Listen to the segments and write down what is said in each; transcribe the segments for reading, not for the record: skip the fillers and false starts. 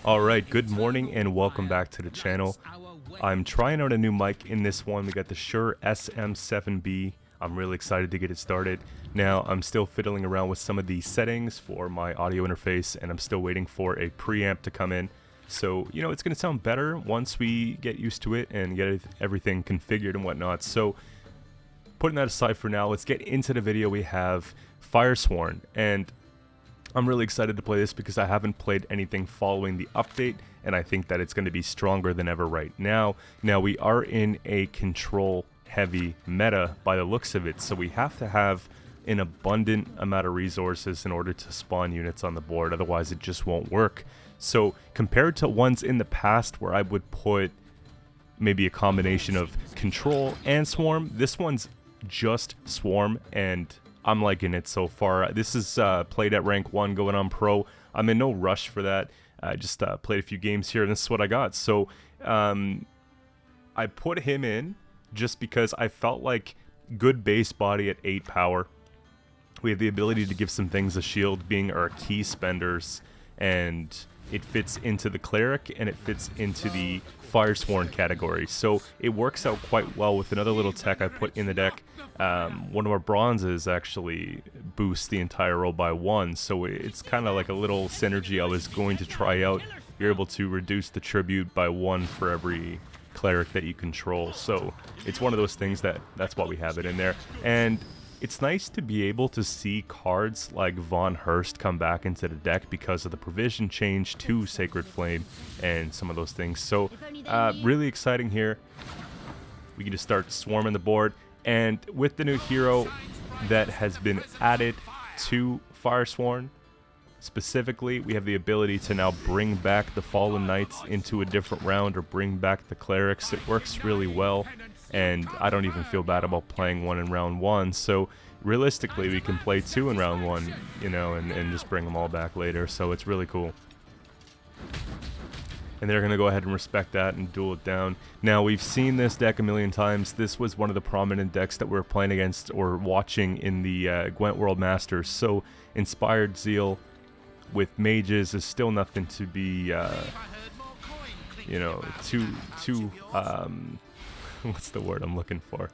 Alright, good morning and welcome back to the channel. I'm trying out a new mic in this one. We got the Shure SM7B. I'm really excited to get it started. Now, I'm still fiddling around with some of the settings for my audio interface, and I'm still waiting for a preamp to come in. So, you know, it's going to sound better once we get used to it and get everything configured and whatnot. So, putting that aside for now, let's get into the video. We have Firesworn, and I'm really excited to play this because I haven't played anything following the update, and I think that it's going to be stronger than ever right now. Now, we are in a control-heavy meta by the looks of it, so we have to have an abundant amount of resources in order to spawn units on the board, otherwise it just won't work. So, compared to ones in the past where I would put maybe a combination of control and swarm, this one's just swarm, and I'm liking it so far. This is played at rank 1, going on pro. I'm in no rush for that. I just played a few games here, and this is what I got. So I put him in just because I felt like good base body at 8 power. We have the ability to give some things a shield, being our key spenders, and it fits into the cleric and it fits into the Firesworn category. So it works out quite well with another little tech I put in the deck. One of our bronzes actually boosts the entire roll by 1, so it's kind of like a little synergy I was going to try out. You're able to reduce the tribute by 1 for every cleric that you control, so it's one of those things that's why we have it in there. And it's nice to be able to see cards like Von Hurst come back into the deck because of the provision change to Sacred Flame and some of those things. So really exciting here. We can just start swarming the board. And with the new hero that has been added to Firesworn, specifically, we have the ability to now bring back the Fallen Knights into a different round or bring back the clerics. It works really well, and I don't even feel bad about playing one in round 1. So realistically, we can play 2 in round 1, you know, and just bring them all back later. So it's really cool. And they're going to go ahead and respect that and duel it down. Now, we've seen this deck a million times. This was one of the prominent decks that we were playing against or watching in the Gwent World Masters. So, Inspired Zeal with mages is still nothing to be, you know, too what's the word I'm looking for?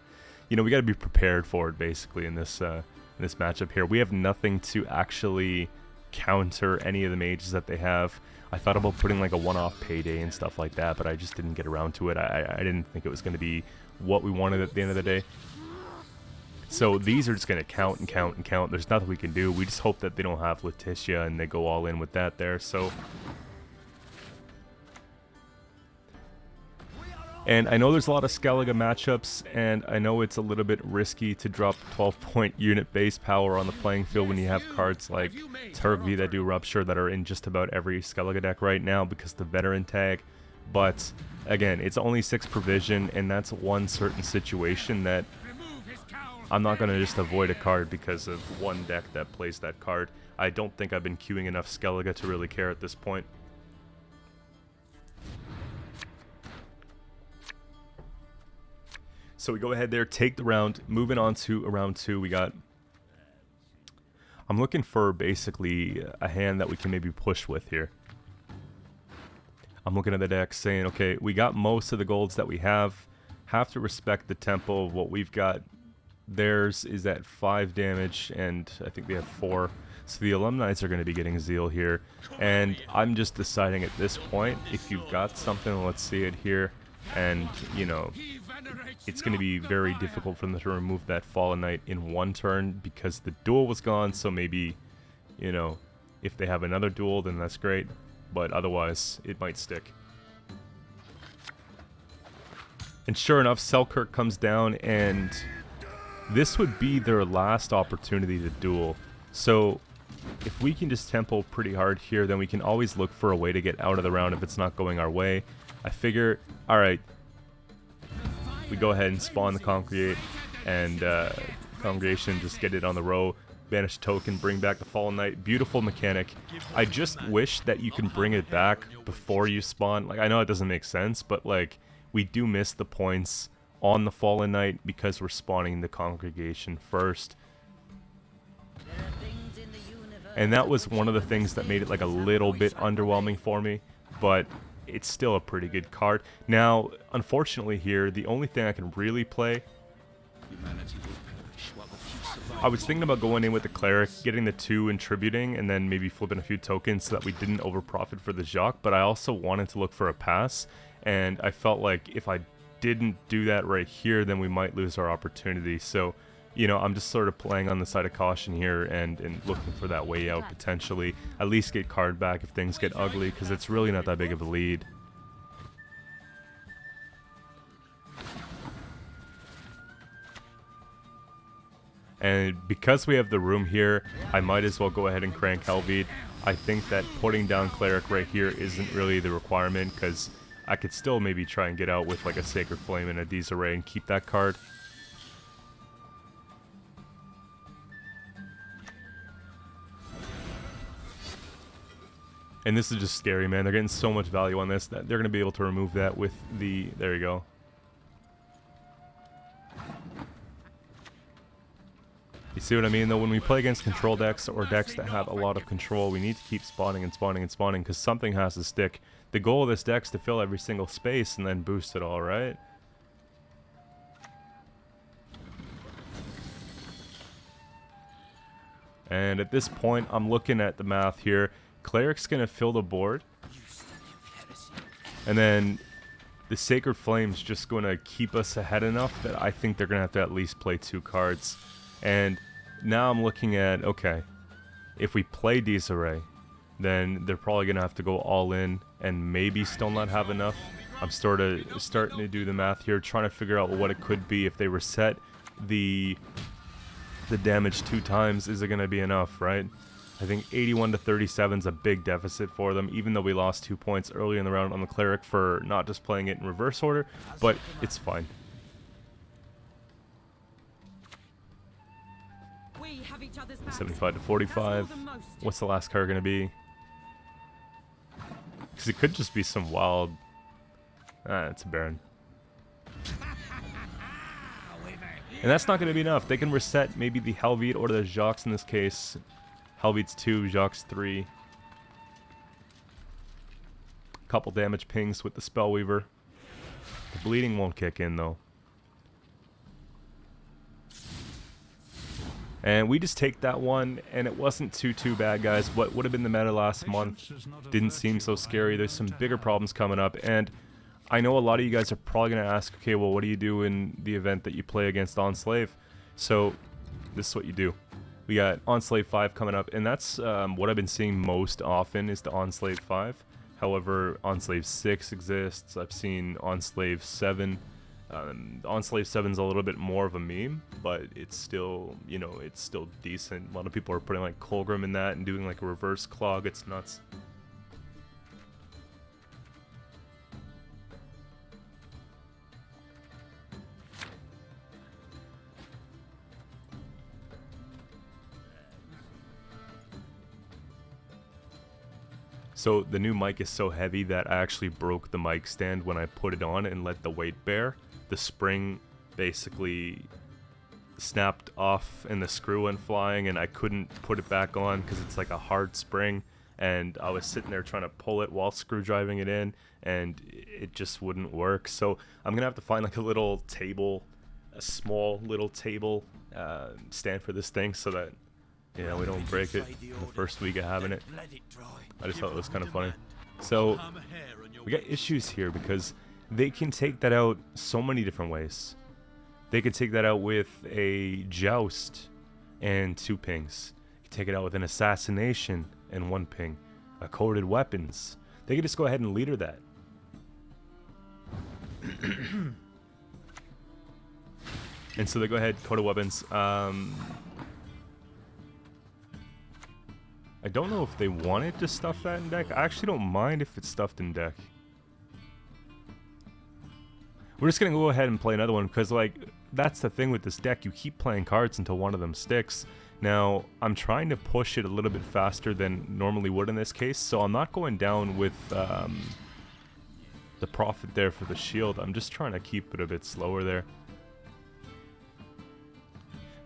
You know, we got to be prepared for it, basically, in this matchup here. We have nothing to actually counter any of the mages that they have. I thought about putting like a one-off payday and stuff like that, but I just didn't get around to it. I didn't think it was going to be what we wanted at the end of the day. So these are just going to count and count and count. There's nothing we can do. We just hope that they don't have Letitia and they go all in with that there. So, and I know there's a lot of Skellige matchups, and I know it's a little bit risky to drop 12-point unit base power on the playing field when you have cards like Turgvi that do Rupture that are in just about every Skellige deck right now because the veteran tag. But again, it's only 6 provision, and that's one certain situation that I'm not going to just avoid a card because of one deck that plays that card. I don't think I've been queuing enough Skellige to really care at this point. So we go ahead there, take the round, moving on to round 2. We got, I'm looking for basically a hand that we can maybe push with here. I'm looking at the deck saying, okay, we got most of the golds that we have to respect the tempo of what we've got. Theirs is at 5 damage, and I think they have 4. So the Alumni are going to be getting Zeal here. And I'm just deciding at this point, if you've got something, let's see it here. And, you know, it's going to be very difficult for them to remove that Fallen Knight in 1 turn because the duel was gone. So maybe, you know, if they have another duel, then that's great. But otherwise, it might stick. And sure enough, Selkirk comes down, and this would be their last opportunity to duel. So if we can just tempo pretty hard here, then we can always look for a way to get out of the round if it's not going our way. I figure, alright, we go ahead and spawn the Congregate, and Congregation, just get it on the row, banish token, bring back the Fallen Knight. Beautiful mechanic. I just wish that you can bring it back before you spawn. Like, I know it doesn't make sense, but like, we do miss the points on the Fallen Knight because we're spawning the Congregation first. And that was one of the things that made it like a little bit underwhelming for me. but it's still a pretty good card. Now, unfortunately here, the only thing I can really play, I was thinking about going in with the Cleric, getting the 2 and tributing, and then maybe flipping a few tokens so that we didn't overprofit for the Jacques, but I also wanted to look for a pass, and I felt like if I didn't do that right here, then we might lose our opportunity. So, you know, I'm just sort of playing on the side of caution here and looking for that way out potentially. At least get card back if things get ugly, because it's really not that big of a lead. And because we have the room here, I might as well go ahead and crank Helvete. I think that putting down Cleric right here isn't really the requirement, because I could still maybe try and get out with like a Sacred Flame and a Disarray and keep that card. And this is just scary, man. They're getting so much value on this that they're going to be able to remove that with the... There you go. You see what I mean, though? When we play against control decks or decks that have a lot of control, we need to keep spawning and spawning and spawning, because something has to stick. The goal of this deck is to fill every single space and then boost it all, right? And at this point, I'm looking at the math here. Cleric's going to fill the board. And then the Sacred Flame's just going to keep us ahead enough that I think they're going to have to at least play 2 cards. And now I'm looking at, okay, if we play Disarray, then they're probably going to have to go all in and maybe still not have enough. I'm starting to do the math here, trying to figure out what it could be if they reset the damage 2 times. Is it going to be enough, right? I think 81 to 37 is a big deficit for them, even though we lost 2 points early in the round on the Cleric for not just playing it in reverse order, but it's fine. 75 to 45. What's the last card going to be? Because it could just be some wild... it's a Baron. And that's not going to be enough. They can reset maybe the Helvete or the Jacques in this case. Helvete's 2, Jacques 3. Couple damage pings with the Spellweaver. The bleeding won't kick in though. And we just take that one, and it wasn't too bad, guys. What would have been the meta last month didn't seem so scary. There's some bigger problems coming up, and I know a lot of you guys are probably going to ask, okay, well, what do you do in the event that you play against Enslave? So, this is what you do. We got Enslave 5 coming up, and that's what I've been seeing most often is the Enslave 5. However, Enslave 6 exists. I've seen Enslave 7. Enslave 7 is a little bit more of a meme, but it's still, you know, it's still decent. A lot of people are putting like Colgrim in that and doing like a reverse clog. It's nuts. So the new mic is so heavy that I actually broke the mic stand when I put it on and let the weight bear. The spring basically snapped off and the screw went flying, and I couldn't put it back on because it's like a hard spring, and I was sitting there trying to pull it while screw driving it in, and it just wouldn't work. So I'm gonna have to find like a little table, a small little table stand for this thing, so that, you know, we don't break it the first week of having it. I just thought it was kind of funny. So we got issues here because they can take that out so many different ways. They could take that out with a Joust and 2 pings. You can take it out with an Assassination and 1 ping. A Coded Weapons. They could just go ahead and leader that. And so they go ahead, Coded Weapons. I don't know if they wanted to stuff that in deck. I actually don't mind if it's stuffed in deck. We're just going to go ahead and play another one because, like, that's the thing with this deck. You keep playing cards until one of them sticks. Now, I'm trying to push it a little bit faster than normally would in this case, so I'm not going down with the profit there for the shield. I'm just trying to keep it a bit slower there.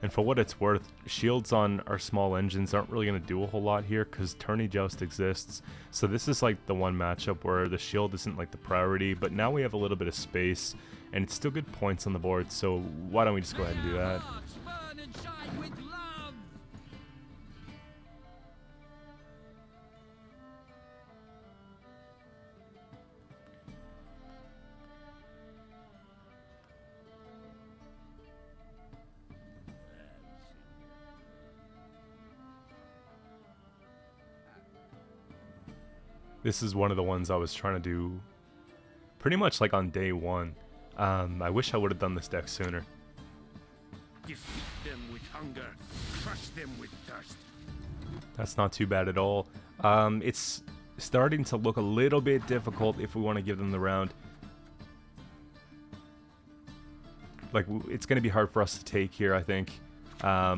And for what it's worth, shields on our small engines aren't really going to do a whole lot here because Tourney Joust exists. So this is like the one matchup where the shield isn't like the priority, but now we have a little bit of space and it's still good points on the board, so why don't we just go ahead and do that. This is one of the ones I was trying to do pretty much like on day one. I wish I would have done this deck sooner. Defeat them with hunger, crush them with thirst. That's not too bad at all. It's starting to look a little bit difficult if we want to give them the round. Like, it's going to be hard for us to take here, I think. I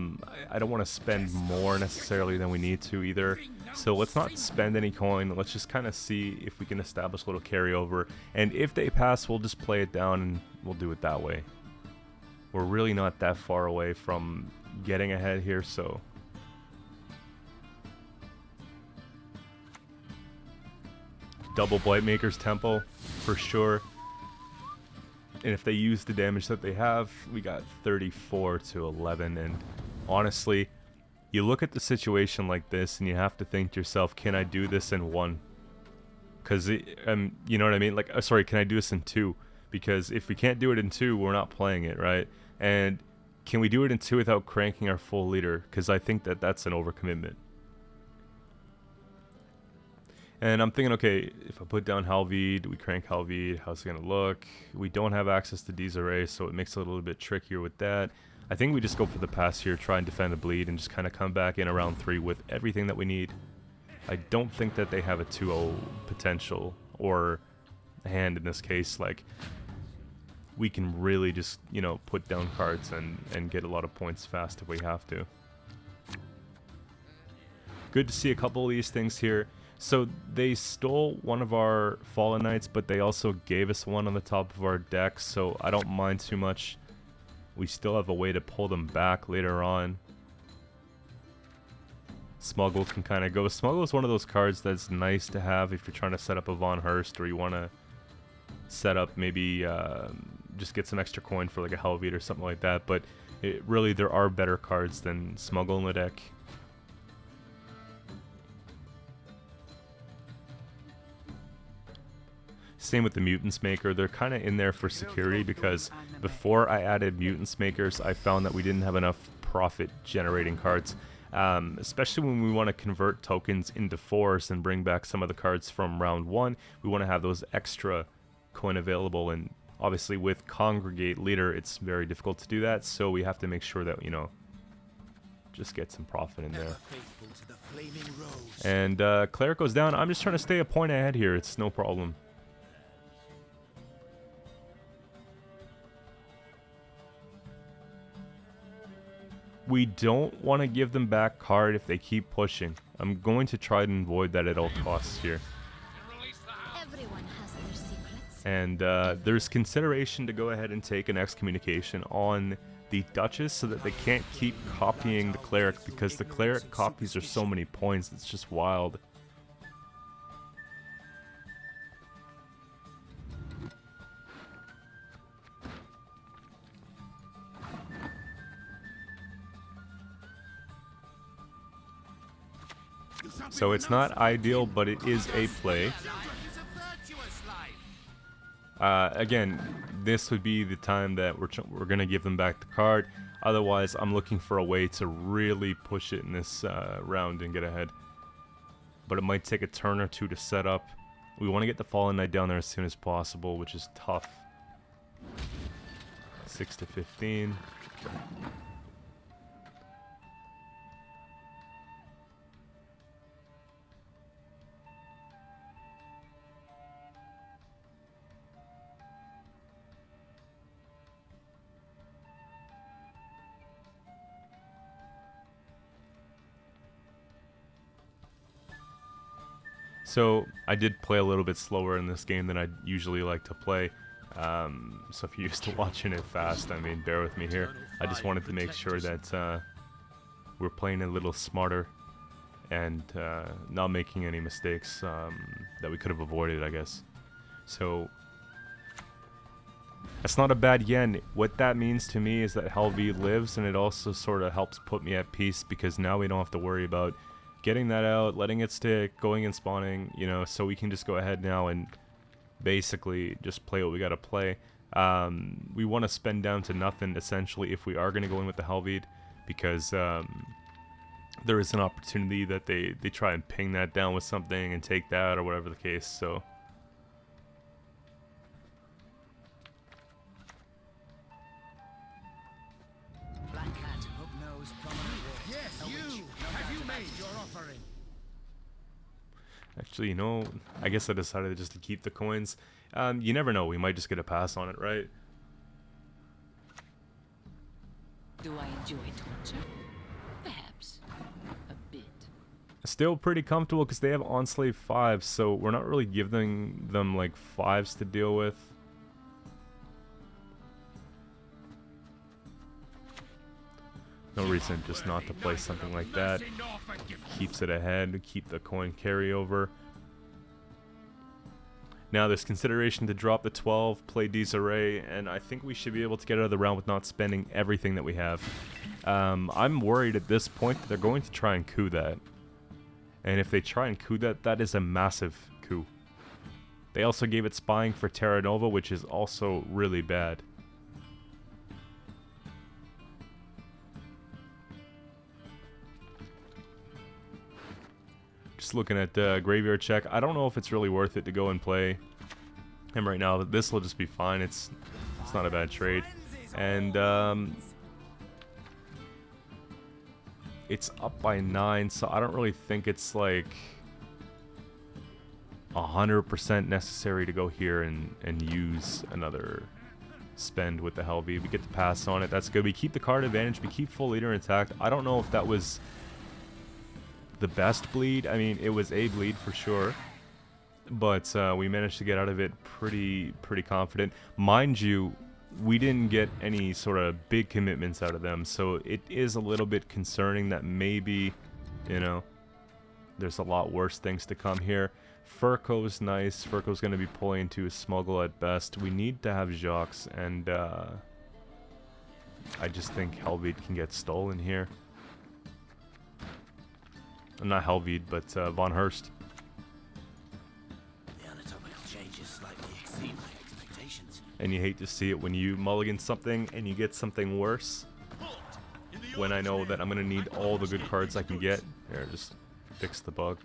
don't want to spend more necessarily than we need to either. So let's not spend any coin. Let's just kind of see if we can establish a little carryover. And if they pass, we'll just play it down and we'll do it that way. We're really not that far away from getting ahead here, so... Double Blightmaker's Tempo, for sure. And if they use the damage that they have, we got 34 to 11. And honestly, you look at the situation like this and you have to think to yourself, can I do this in one? Because, you know what I mean? Like, sorry, can I do this in two? Because if we can't do it in two, we're not playing it, right? And can we do it in two without cranking our full leader? Because I think that that's an overcommitment. And I'm thinking, okay, if I put down Halved, we crank Halved, how's it going to look? We don't have access to Desiree, so it makes it a little bit trickier with that. I think we just go for the pass here, try and defend the bleed, and just kind of come back in around 3 with everything that we need. I don't think that they have a 2-0 potential, or a hand in this case. Like, we can really just, you know, put down cards and get a lot of points fast if we have to. Good to see a couple of these things here. So they stole one of our Fallen Knights, but they also gave us one on the top of our deck, so I don't mind too much. We still have a way to pull them back later on. Smuggle can kind of go. Smuggle is one of those cards that's nice to have if you're trying to set up a Von Hurst, or you want to set up maybe just get some extra coin for like a Helvete or something like that. But really, there are better cards than Smuggle in the deck. Same with the Mutants Maker. They're kind of in there for security because before I added Mutants Makers, I found that we didn't have enough profit generating cards. Especially when we want to convert tokens into force and bring back some of the cards from round 1. We want to have those extra coin available, and obviously with Congregate Leader, it's very difficult to do that, so we have to make sure that, you know, just get some profit in there. And Cleric goes down. I'm just trying to stay a point ahead here. It's no problem. We don't want to give them back card if they keep pushing. I'm going to try and avoid that at all costs here. Everyone has their secrets. And there's consideration to go ahead and take an excommunication on the Duchess so that they can't keep copying the Cleric, because the Cleric copies are so many points, it's just wild. So it's not ideal, but it is a play. Again, this would be the time that we're going to give them back the card. Otherwise, I'm looking for a way to really push it in this round and get ahead. But it might take a turn or two to set up. We want to get the Fallen Knight down there as soon as possible, which is tough. 6 to 15. So I did play a little bit slower in this game than I usually like to play. So if you're used to watching it fast, I mean, bear with me here. I just wanted to make sure that we're playing a little smarter and not making any mistakes that we could have avoided, I guess. So that's not a bad yen. What that means to me is that Helvi lives, and it also sort of helps put me at peace because now we don't have to worry about getting that out, letting it stick, going and spawning, you know, so we can just go ahead now and basically just play what we gotta play. We want to spend down to nothing essentially if we are going to go in with the Helvied, because there is an opportunity that they try and ping that down with something and take that or whatever the case. So actually, you know, I guess I decided just to keep the coins. You never know, we might just get a pass on it, right? Do I enjoy torture? Perhaps a bit. Still pretty comfortable because they have Enslave 5, so we're not really giving them like 5s to deal with. No reason just not to play something like that. Keeps it ahead, keep the coin carryover. Now there's consideration to drop the 12, play Disarray, and I think we should be able to get out of the round with not spending everything that we have. I'm worried at this point that they're going to try and coup that. And if they try and coup that, that is a massive coup. They also gave it spying for Terra Nova, which is also really bad. Just looking at graveyard check. I don't know if it's really worth it to go and play him right now. This will just be fine. It's not a bad trade. And it's up by 9, so I don't really think it's like 100% necessary to go here and use another spend with the Helvi. We get to pass on it. That's good. We keep the card advantage. We keep full leader intact. I don't know if that was the best bleed. I mean, it was a bleed for sure, but we managed to get out of it pretty confident. Mind you, we didn't get any sort of big commitments out of them, so it is a little bit concerning that maybe, you know, there's a lot worse things to come here. Furco's nice. Furco's going to be pulling into a smuggle at best. We need to have Jacques, and I just think Helvied can get stolen here. Not Helvied, but Von Hurst. The anatomical changes slightly exceed my expectations. And you hate to see it when you mulligan something and you get something worse. When I know that I'm going to need all the good cards I can get. Here, just fix the bug.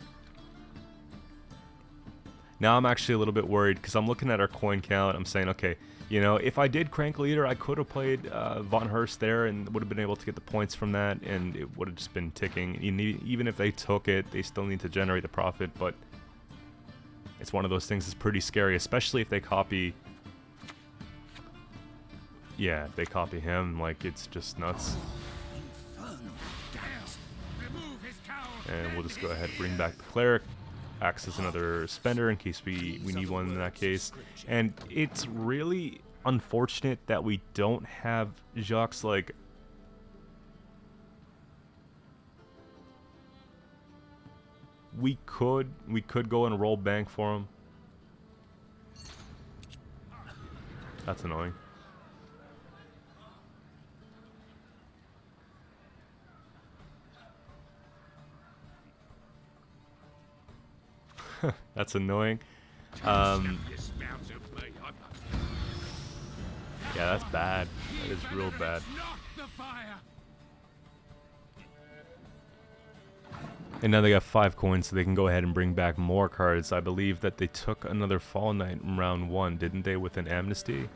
Now I'm actually a little bit worried because I'm looking at our coin count. I'm saying, okay, you know, if I did Crank Leader, I could have played Von Hurst there and would have been able to get the points from that, and it would have just been ticking. Even if they took it, they still need to generate the profit, but it's one of those things that's pretty scary, especially if they copy... Yeah, if they copy him, like, it's just nuts. And we'll just go ahead and bring back the Cleric. Acts as another spender in case we need one in that case. And it's really unfortunate that we don't have Jacques, like... We could go and roll bank for him. That's annoying. That's annoying. Yeah, that's bad. That is real bad. And now they got 5 coins, so they can go ahead and bring back more cards. I believe that they took another Fall Knight in round 1, didn't they, with an Amnesty?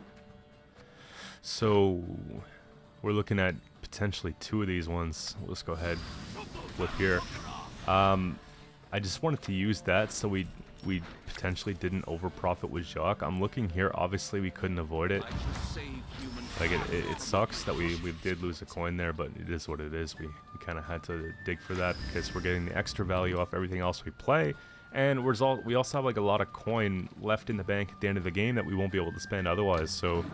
So we're looking at potentially 2 of these ones. We'll just go ahead, flip here. I just wanted to use that so we potentially didn't over profit with Jacques. I'm looking here, obviously we couldn't avoid it. Like it sucks that we did lose a coin there, but it is what it is. We kind of had to dig for that because we're getting the extra value off everything else we play, And we also have like a lot of coin left in the bank at the end of the game that we won't be able to spend otherwise, so...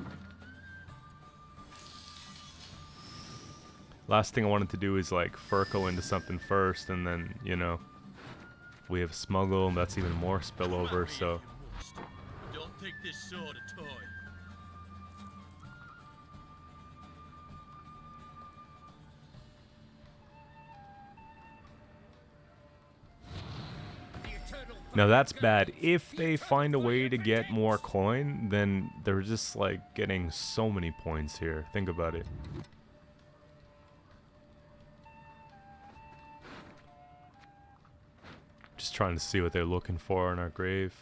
Last thing I wanted to do is like Furco into something first, and then, you know, we have Smuggle, and that's even more spillover, so... Don't take this sword a toy. Now that's bad. If they find a way to get more coin, then they're just like getting so many points here. Think about it. Just trying to see what they're looking for in our grave.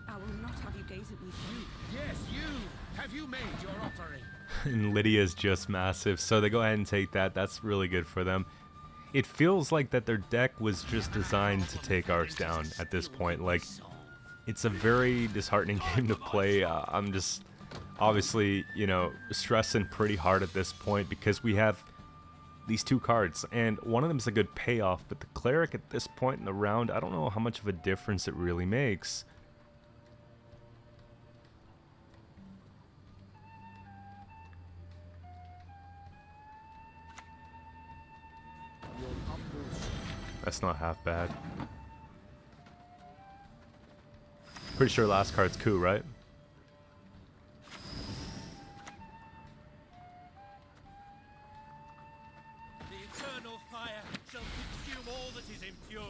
I will not have you gaze at me so. Yes, you. Have you made your offering? And Lydia's just massive, so they go ahead and take that. That's really good for them. It feels like that their deck was just designed to take ours down at this point. Like, it's a very disheartening game to play. I'm just obviously, you know, stressing pretty hard at this point because we have these two cards, and one of them is a good payoff, but the Cleric at this point in the round, I don't know how much of a difference it really makes. That's not half bad. Pretty sure last card's coup, right? The eternal fire shall consume all that is impure.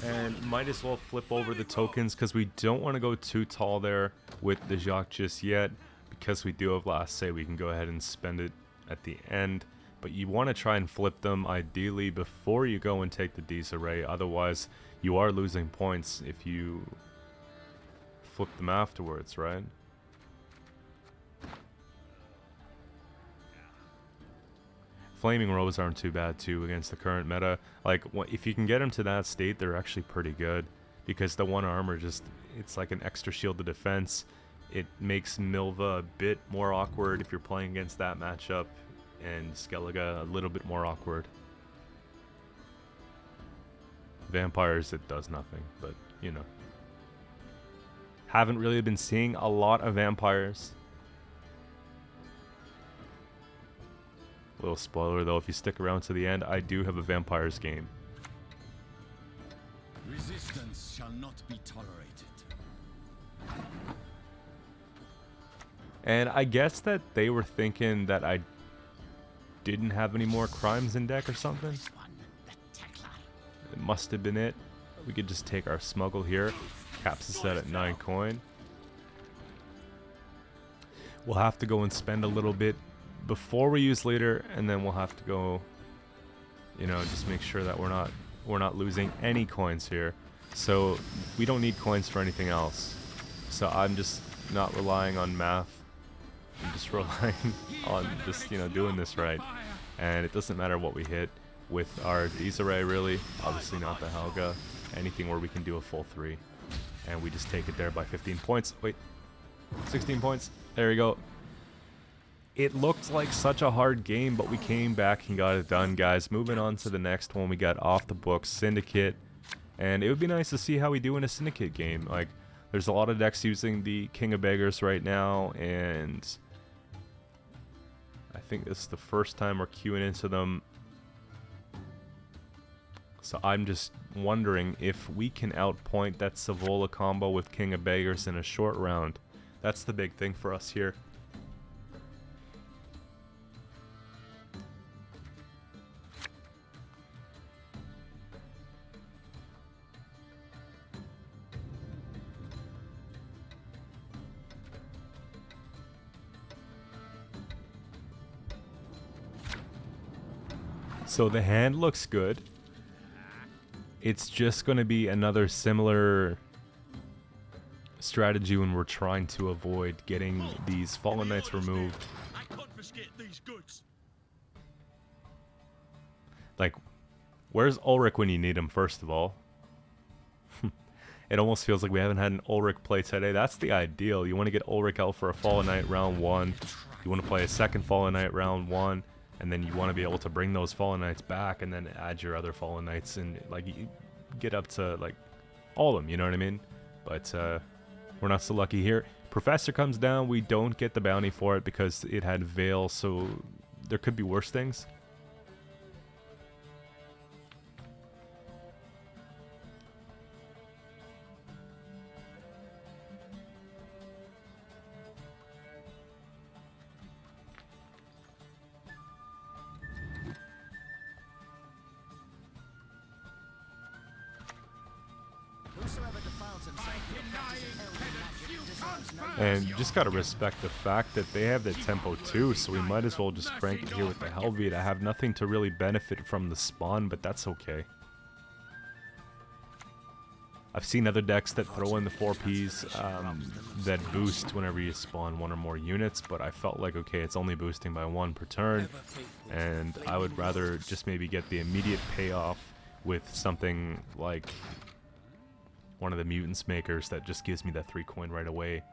And might as well flip over the tokens because we don't want to go too tall there with the Jacques just yet, because we do have last say. We can go ahead and spend it at the end. But you want to try and flip them ideally before you go and take the disarray. Otherwise, you are losing points if you flip them afterwards, right? Flaming Rose aren't too bad too against the current meta. Like, if you can get them to that state, they're actually pretty good. Because the one armor just, it's like an extra shield to defense. It makes Milva a bit more awkward if you're playing against that matchup. And Skellige a little bit more awkward. Vampires, it does nothing, but you know. Haven't really been seeing a lot of vampires. Little spoiler though, if you stick around to the end, I do have a vampires game. Resistance shall not be tolerated. And I guess that they were thinking that I didn't have any more crimes in deck or something. It must have been it. We could just take our smuggle here. Caps us out at 9 coin. We'll have to go and spend a little bit before we use leader, and then we'll have to go, you know, just make sure that we're not losing any coins here. So we don't need coins for anything else. So I'm just not relying on math. I'm just relying on just, you know, doing this right. And it doesn't matter what we hit with our disarray, really. Obviously not the Helga. Anything where we can do a full 3. And we just take it there by 15 points. Wait. 16 points. There we go. It looked like such a hard game, but we came back and got it done, guys. Moving on to the next one, we got off the books, Syndicate. And it would be nice to see how we do in a Syndicate game. Like, there's a lot of decks using the King of Beggars right now, and I think this is the first time we're queuing into them. So I'm just wondering if we can outpoint that Savola combo with King of Beggars in a short round. That's the big thing for us here. So the hand looks good. It's just going to be another similar strategy when we're trying to avoid getting these Fallen Knights removed. I confiscate these goods. Like, where's Ulrich when you need him, first of all? It almost feels like we haven't had an Ulrich play today. That's the ideal. You want to get Ulrich out for a Fallen Knight round 1. You want to play a second Fallen Knight round 1. And then you want to be able to bring those Fallen Knights back and then add your other Fallen Knights and like you get up to like all of them, you know what I mean? But we're not so lucky here. Professor comes down. We don't get the bounty for it because it had Veil, so there could be worse things. And you just gotta respect the fact that they have the tempo too, so we might as well just crank it here with the Helviet. I have nothing to really benefit from the spawn, but that's okay. I've seen other decks that throw in the 4Ps that boost whenever you spawn 1 or more units, but I felt like, okay, it's only boosting by 1 per turn, and I would rather just maybe get the immediate payoff with something like one of the Mutants makers that just gives me that 3 coin right away.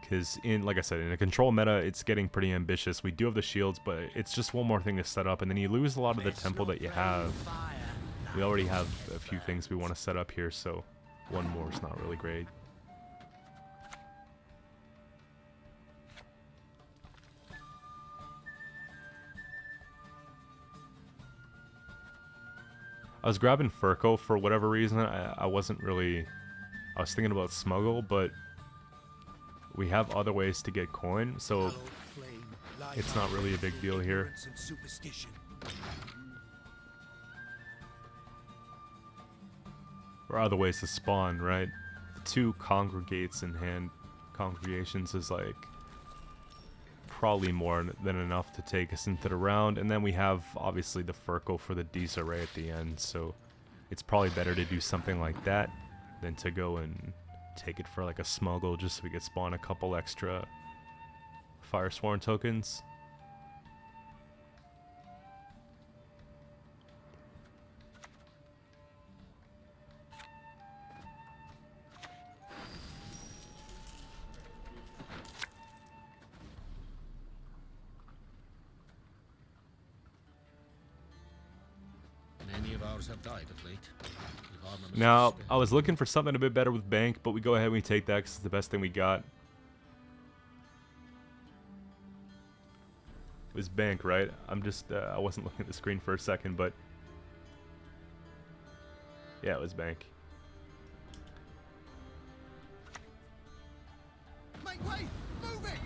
Because like I said, in a control meta, it's getting pretty ambitious. We do have the shields, but it's just one more thing to set up, and then you lose a lot of the tempo that you have. We already have a few things we want to set up here, so one more is not really great. I was grabbing Furco for whatever reason. I wasn't really... I was thinking about Smuggle, but we have other ways to get coin, so it's not really a big deal here. Or other ways to spawn, right? The 2 congregates in hand, congregations is like probably more than enough to take us into the round, and then we have obviously the Furco for the disarray at the end, so it's probably better to do something like that than to go and take it for like a smuggle just so we could spawn a couple extra Firesworn tokens. Have died of late. Now, I was looking for something a bit better with Bank, but we go ahead and we take that because it's the best thing we got. It was Bank, right? I'm just, I wasn't looking at the screen for a second, but yeah, it was Bank. Make way! Move it!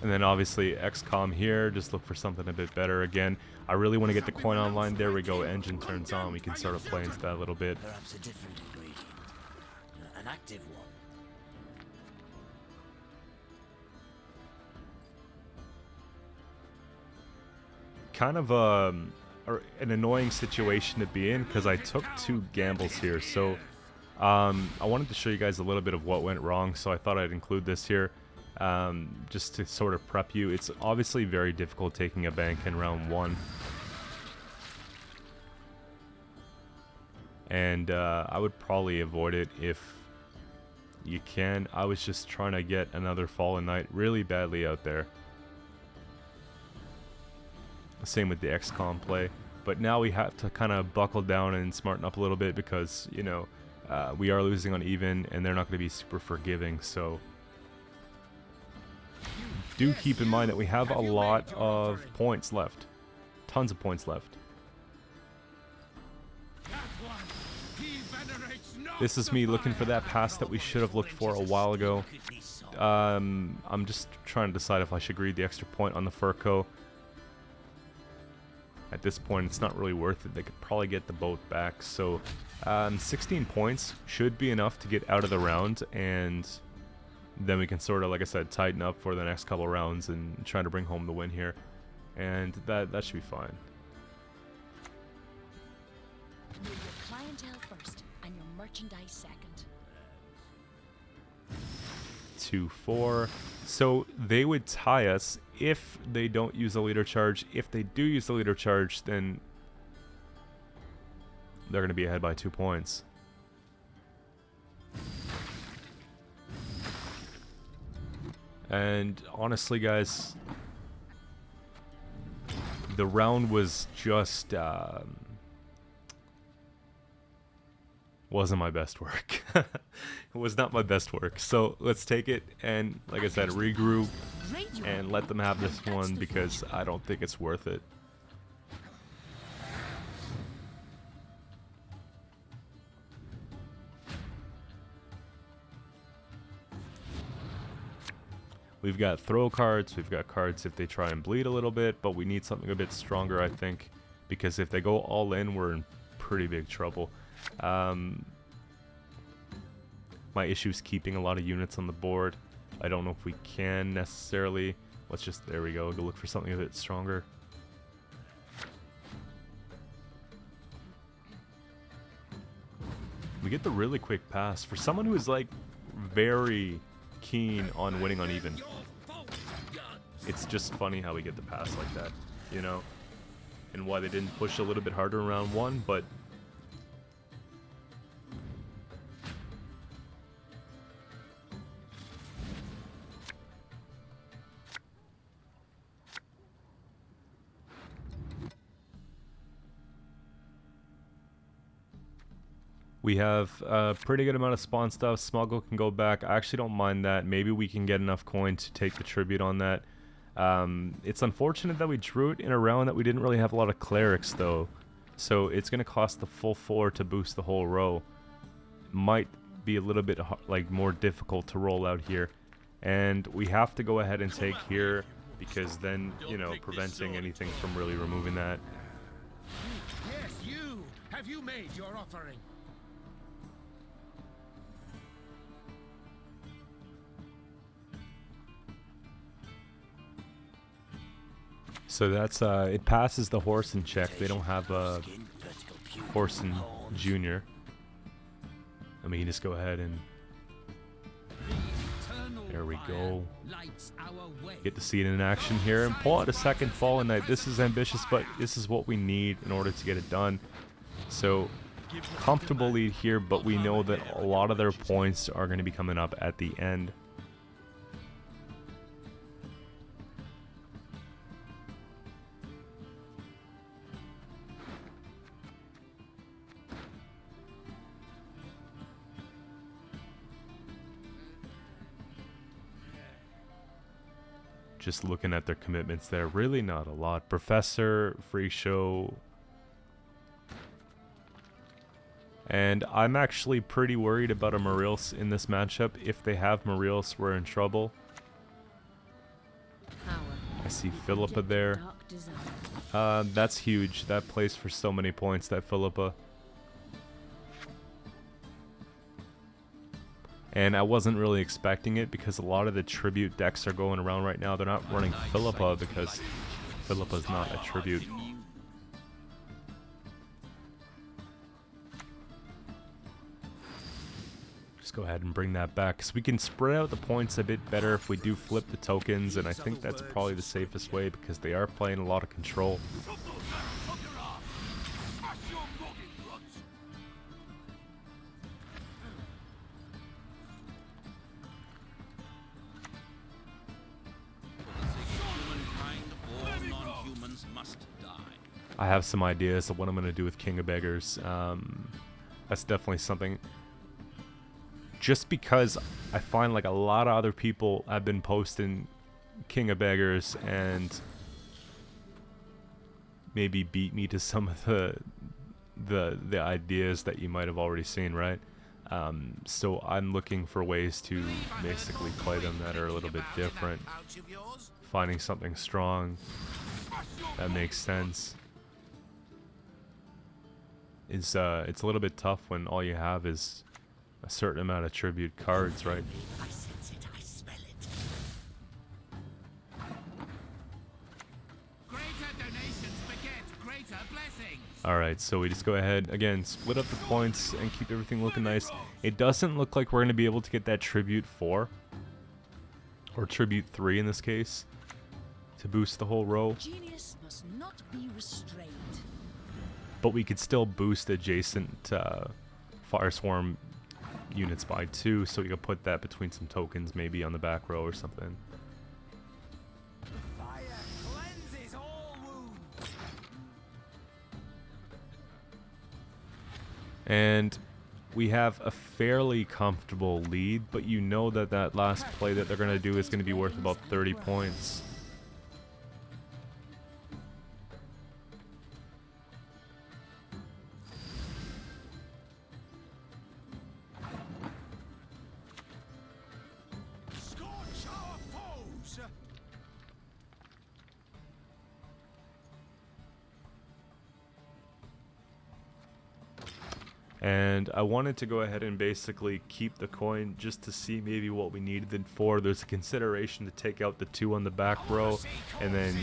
And then obviously XCOM here, just look for something a bit better. Again, I really want to get the coin online. There we go, engine turns on. We can sort of play into that a little bit. Perhaps a different ingredient. An active one. Kind of an annoying situation to be in because I took 2 gambles here. So I wanted to show you guys a little bit of what went wrong, so I thought I'd include this here. Just to sort of prep you. It's obviously very difficult taking a bank in round 1. And I would probably avoid it if you can. I was just trying to get another Fallen Knight really badly out there. Same with the XCOM play. But now we have to kind of buckle down and smarten up a little bit because, you know, we are losing on even and they're not going to be super forgiving, so do keep in mind that we have a lot of points left. Tons of points left. This is me looking for that pass that we should have looked for a while ago. I'm just trying to decide if I should greed the extra point on the Furco. At this point, it's not really worth it. They could probably get the boat back. So 16 points should be enough to get out of the round, and then we can sort of, like I said, tighten up for the next couple rounds and try to bring home the win here. And that should be fine. Move your clientele first and your merchandise second. 2-4. So they would tie us if they don't use the leader charge. If they do use the leader charge, then they're going to be ahead by 2 points. And honestly, guys, the round was just wasn't my best work. It was not my best work. So let's take it and, like I said, regroup and let them have this one because I don't think it's worth it. We've got throw cards, we've got cards if they try and bleed a little bit, but we need something a bit stronger, I think, because if they go all in, we're in pretty big trouble. My issue is keeping a lot of units on the board. I don't know if we can necessarily. Let's just, there we go look for something a bit stronger. We get the really quick pass. For someone who is like very keen on winning uneven, it's just funny how we get the pass like that, you know? And why they didn't push a little bit harder in round 1, but we have a pretty good amount of spawn stuff. Smuggle can go back. I actually don't mind that. Maybe we can get enough coin to take the tribute on that. It's unfortunate that we drew it in a round that we didn't really have a lot of clerics, though. So it's going to cost the full 4 to boost the whole row. Might be a little bit like more difficult to roll out here. And we have to go ahead and take here because then, you know, preventing anything from really removing that. Yes, you! Have you made your offering? So that's, it passes the horse in check. They don't have a horse in junior. And we can just go ahead and... There we go. Get to see it in action here and pull out a second Fallen Knight. This is ambitious, but this is what we need in order to get it done. So, comfortable lead here, but we know that a lot of their points are going to be coming up at the end. Just looking at their commitments there, really not a lot. Professor, free show. And I'm actually pretty worried about a Maril's in this matchup. If they have Maril's, we're in trouble. I see Philippa there. That's huge. That plays for so many points, that Philippa. And I wasn't really expecting it because a lot of the tribute decks are going around right now. They're not running Philippa because Philippa's not a tribute. Just go ahead and bring that back because we can spread out the points a bit better if we do flip the tokens, and I think that's probably the safest way because they are playing a lot of control. I have some ideas of what I'm going to do with King of Beggars. That's definitely something. Just because I find like a lot of other people have been posting King of Beggars and maybe beat me to some of the ideas that you might have already seen, right? So I'm looking for ways to basically play them that are a little bit different. Finding something strong that makes sense. It's a little bit tough when all you have is a certain amount of tribute cards, right? I sense it, I smell it. Greater donations beget greater blessings. Alright, so we just go ahead, again, split up the points and keep everything looking nice. It doesn't look like we're going to be able to get that tribute 4, or tribute 3 in this case, to boost the whole row. Genius must not be restrained. but we could still boost adjacent Fire Swarm units by 2, so we could put that between some tokens maybe on the back row or something. Fire cleanses all wounds. And we have a fairly comfortable lead, but you know that that last play that they're going to do is going to be worth about 30 points. Scorch our foes! And I wanted to go ahead and basically keep the coin just to see maybe what we needed it for. There's a consideration to take out the 2 on the back row and then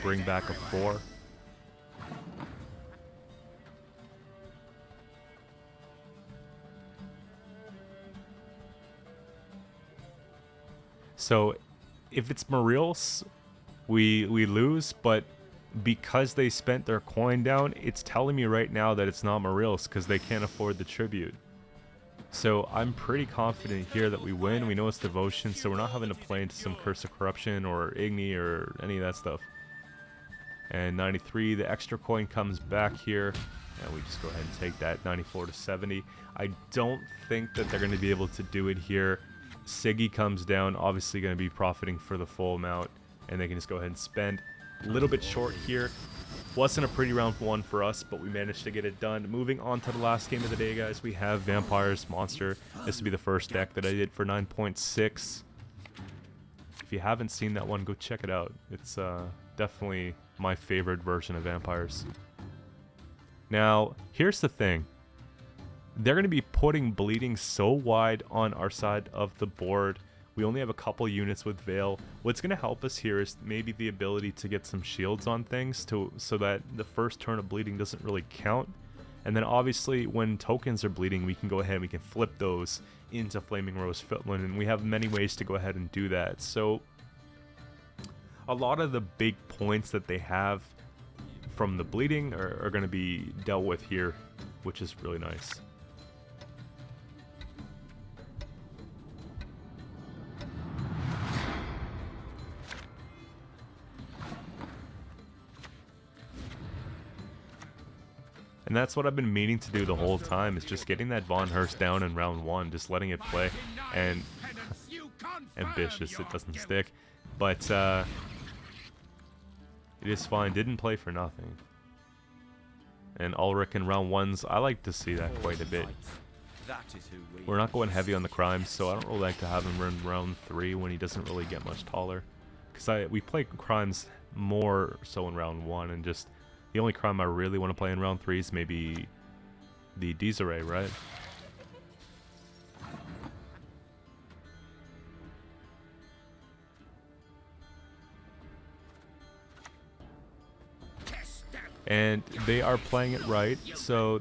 bring back a 4. So if it's Mariels, we lose, but because they spent their coin down, it's telling me right now that it's not Mariels because they can't afford the tribute. So I'm pretty confident here that we win. We know it's Devotion, so we're not having to play into some Curse of Corruption or Igni or any of that stuff. And 93, the extra coin comes back here, and we just go ahead and take that 94 to 70. I don't think that they're going to be able to do it here. Siggy comes down, obviously going to be profiting for the full amount, and they can just go ahead and spend. A little bit short here. Wasn't a pretty round 1 for us, but we managed to get it done. Moving on to the last game of the day, guys, we have Vampires Monster. This will be the first deck that I did for 9.6. If you haven't seen that one, go check it out. It's definitely my favorite version of Vampires. Now, here's the thing. They're going to be putting Bleeding so wide on our side of the board. We only have a couple units with Veil. What's going to help us here is maybe the ability to get some shields on things so that the first turn of bleeding doesn't really count. And then obviously when tokens are bleeding, we can go ahead and we can flip those into Flaming Rose Footland, and we have many ways to go ahead and do that. So a lot of the big points that they have from the bleeding are going to be dealt with here, which is really nice. And that's what I've been meaning to do the whole time, is just getting that Von Hurst down in round 1, just letting it play. And ambitious, it doesn't stick. But it is fine, didn't play for nothing. And Ulrich in round 1s, I like to see that quite a bit. We're not going heavy on the crimes, so I don't really like to have him run round 3 when he doesn't really get much taller. Because we play crimes more so in round 1, and just the only crime I really want to play in round 3 is maybe the Desiree, right? And they are playing it right, so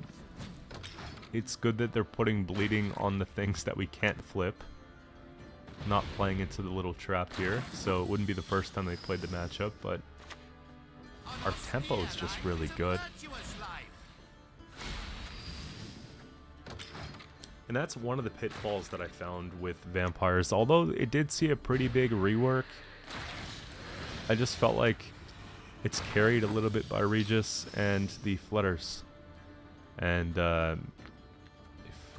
it's good that they're putting bleeding on the things that we can't flip. Not playing into the little trap here, so it wouldn't be the first time they played the matchup, but our tempo is just really good. And that's one of the pitfalls that I found with Vampires. Although it did see a pretty big rework, I just felt like it's carried a little bit by Regis and the Flutters. And if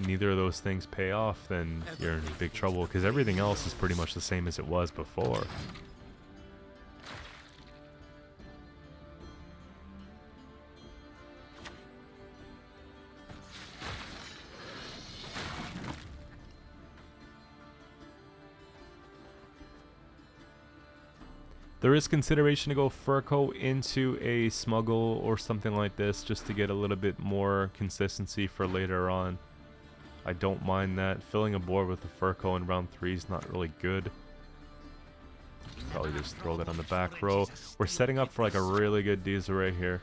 neither of those things pay off, then you're in big trouble, because everything else is pretty much the same as it was before. There is consideration to go Furco into a smuggle or something like this, just to get a little bit more consistency for later on. I don't mind that. Filling a board with a Furco in round 3 is not really good. Probably just throw that on the back row. We're setting up for like a really good Desiree here.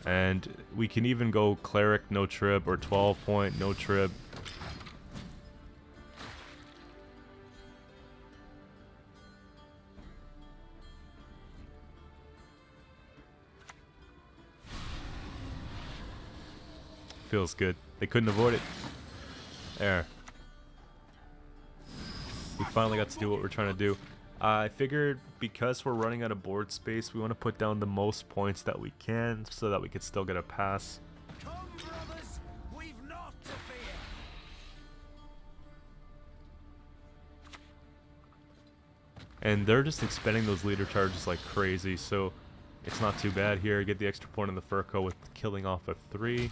And we can even go Cleric, no trib, or 12 point, no trib. Feels good. They couldn't avoid it. There. We finally got to do what we're trying to do. I figured because we're running out of board space, we want to put down the most points that we can so that we could still get a pass. Come, brothers, we've naught to fear. And they're just expending those leader charges like crazy, so it's not too bad here. Get the extra point on the Furco with killing off a 3.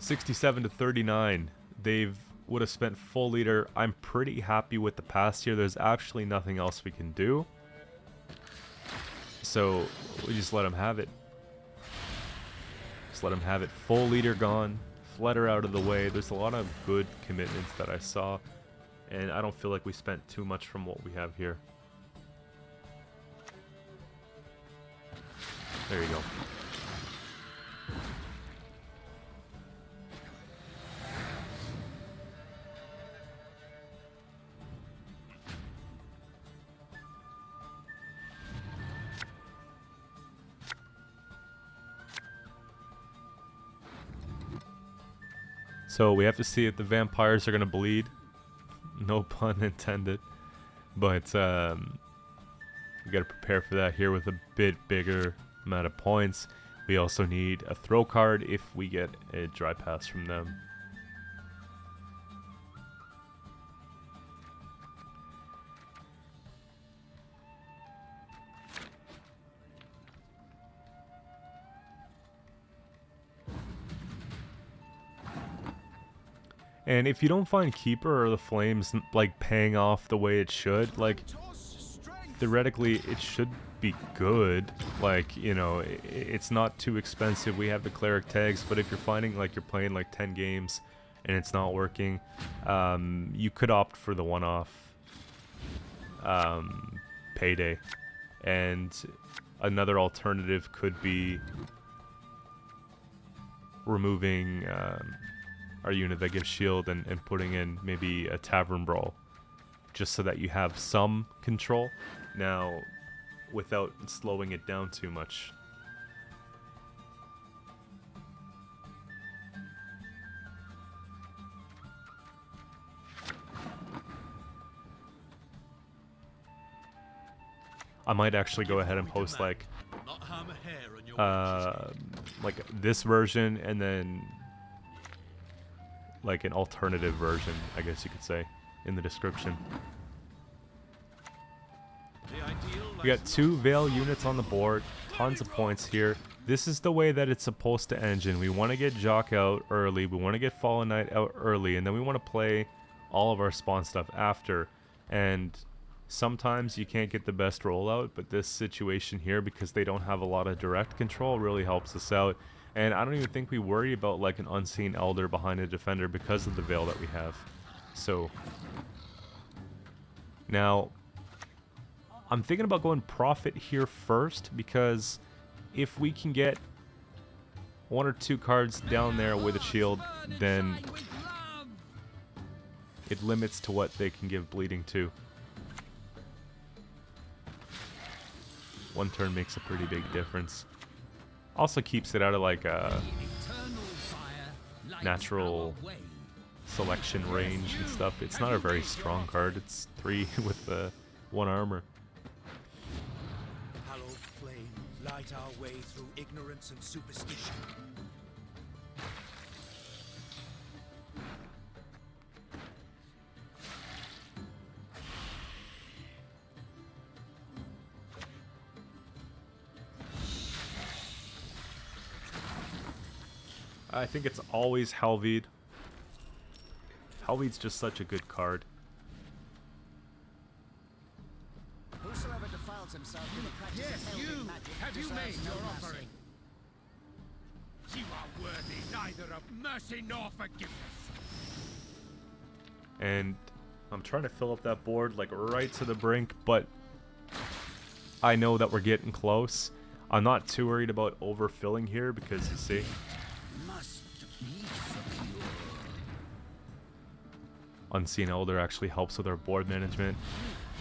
67 to 39. They've would have spent full leader. I'm pretty happy with the pass here. There's actually nothing else we can do. So we just let them have it. Just let them have it. Full leader gone. Flutter out of the way. There's a lot of good commitments that I saw. And I don't feel like we spent too much from what we have here. There you go. So we have to see if the vampires are going to bleed. No pun intended. But we got to prepare for that here with a bit bigger amount of points. We also need a throw card if we get a dry pass from them. And if you don't find Keeper or the Flames like paying off the way it should, like theoretically it should be good. Like, you know, it's not too expensive. We have the Cleric tags, but if you're finding like you're playing like 10 games and it's not working, you could opt for the one-off payday. And another alternative could be removing our unit that gives shield and putting in maybe a Tavern Brawl, just so that you have some control now without slowing it down too much. I might actually go ahead and post like this version and then like an alternative version, I guess you could say, in the description. We got 2 Veil units on the board, tons of points here. This is the way that it's supposed to engine. We want to get Jock out early, we want to get Fallen Knight out early, and then we want to play all of our spawn stuff after. And sometimes you can't get the best rollout, but this situation here, because they don't have a lot of direct control, really helps us out. And I don't even think we worry about like an Unseen Elder behind a defender because of the Veil that we have. So now I'm thinking about going Prophet here first, because if we can get 1 or 2 cards down there with a shield, then it limits to what they can give bleeding to. 1 turn makes a pretty big difference. Also keeps it out of like a natural selection range and stuff. It's not a very strong card. It's 3 with 1 armor. Hallowed flame, light our way through ignorance and superstition. I think it's always Helveed. Helveed's just such a good card. Whosoever defiles himself with the practice Yes, of you! Helveed magic Have you deserves made no your mercy. offering? You are worthy neither of mercy nor forgiveness. And I'm trying to fill up that board like right to the brink, but I know that we're getting close. I'm not too worried about overfilling here because you see, Must be secure. Unseen Elder actually helps with our board management.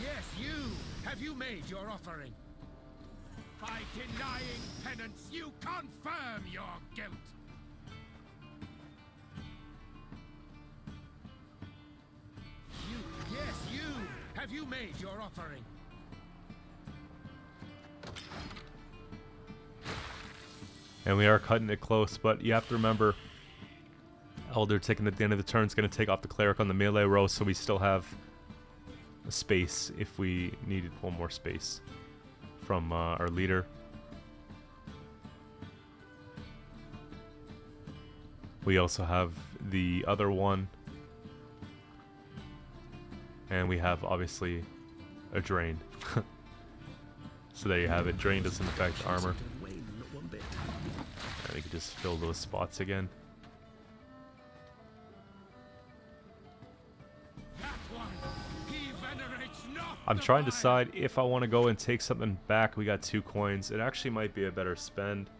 Yes, you! Have you made your offering? By denying penance, you confirm your guilt. Have you made your offering? And we are cutting it close, but you have to remember, Elder taking at the end of the turn is going to take off the Cleric on the melee row, so we still have a space if we needed one more space from our leader. We also have the other one. And we have, obviously, a Drain. So there you have it. Drain doesn't affect armor. And we can just fill those spots again. I'm trying to decide if I want to go and take something back. We got 2 coins. It actually might be a better spend.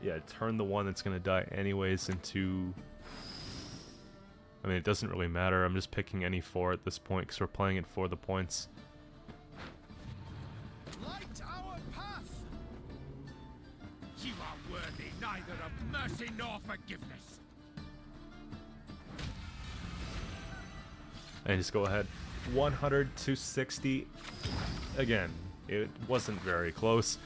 Yeah, turn the one that's going to die anyways into... I mean, it doesn't really matter. I'm just picking any 4 at this point because we're playing it for the points. Light our path! You are worthy neither of mercy nor forgiveness. And just go ahead. 100 to 60. Again, it wasn't very close.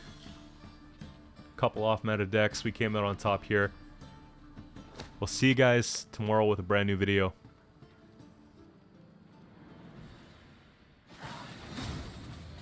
Couple off meta decks. We came out on top here. We'll see you guys tomorrow with a brand new video.